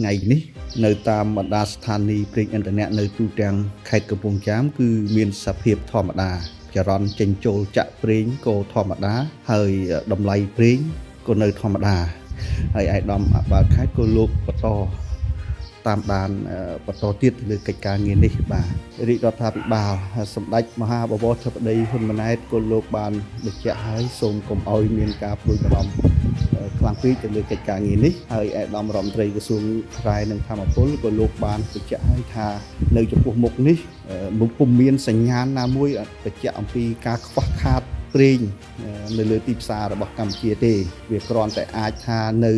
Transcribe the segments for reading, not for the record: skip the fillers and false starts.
ថ្ងៃនេះនៅតាមបណ្ដាស្ថានីយ៍ប្រេងឥន្ធនៈនៅទូទាំងខេត្តកំពង់ចាមគឺមានសភាពធម្មតាចរន្តចេញចូលចាក់ប្រេងក៏ធម្មតាហើយតម្លៃប្រេងក៏នៅធម្មតាហើយឯកឧត្តមអបាលខេត្តក៏លោកបន្តតាមដានបន្តទៀតលើកិច្ចការងារនេះបាទរាជរដ្ឋាភិបាលសម្ដេចមហាបវរធិបតីហ៊ុនម៉ាណែតក៏លោកបានបញ្ជាក់ហើយសូមកុំឲ្យមានការព្រួយបារម្ភខ្លាំងពេកទៅលើកិច្ចការងារនេះហើយឯកឧត្តមរដ្ឋមន្ត្រីក្រសួងរាយនឹងធម្មពលក៏លោកបានបញ្ជាក់ហើយថានៅចំពោះមុខនេះពុំមានសញ្ញាណណាមួយបញ្ជាក់អំពីការខ្វះខាតប្រេងនៅលើទីផ្សាររបស់កម្ពុជាទេវាគ្រាន់តែអាចថានៅ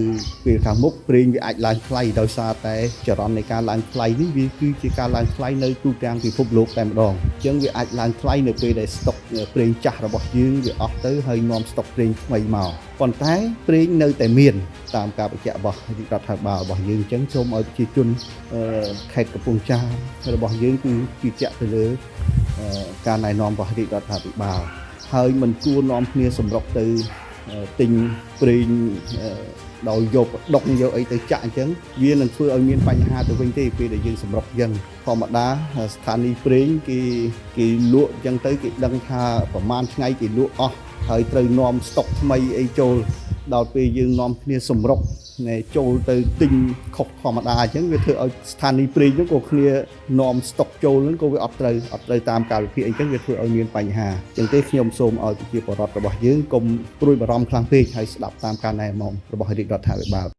ពេលខាងមុខប្រេងវាអាចឡើងថ្លៃដោយសារតែចរន្តនៃការឡើងថ្លៃនេះវាគឺជាការឡើងថ្លៃនៅទូទាំងពិភពលោកតែម្ដងអញ្ចឹងវាអាចឡើងថ្លៃនៅពេលដែលស្តុកប្រេងចាស់របស់យើងវាអស់ទៅហើយនាំស្តុកប្រេងថ្មីមកប៉ុន្តែប្រេងនៅតែមានតាមការបញ្ជាក់របស់រាជរដ្ឋាភិបាលរបស់យើងអញ្ចឹងសូមឲ្យប្រជាជនខេត្តកំពង់ចាមរបស់យើងគឺជឿជាក់ទៅលើការណែនាំរបស់រាជរដ្ឋាភិបាលហើយមិនគួរនាំគ្នាសម្រុកទៅទិញប្រេងដោយយកដុកយកអីទៅចាក់អញ្ចឹងវានឹងធ្វើឲ្យមានបញ្ហាទៅវិញទេពេលដែលយើងសម្រុកអញ្ចឹងធម្មតាស្ថានីយ៍ប្រេងគេលក់អញ្ចឹងទៅគេដឹងថាប្រហែលថ្ងៃគេលក់អស់ហើយត្រូវនាំស្តុកថ្មីអីចូលដល់ពេលយើងនាំគ្នាសម្រុកចូលទៅទិញខុសធម្មតាអញ្ចឹងវាធ្វើឲ្យស្ថានីយ៍ប្រេងហ្នឹងក៏គ្នានាំស្តុកចូលហ្នឹងក៏វាអត់ត្រូវតាមកាលវិភាគអីចឹងវាធ្វើឲ្យមានបញ្ហាអញ្ចឹងទេខ្ញុំសូមឲ្យប្រជាពលរដ្ឋរបស់យើងកុំព្រួយបារម្ភខ្លាំងពេកហើយស្ដាប់តាមការណែនាំរបស់រាជរដ្ឋាភិបាល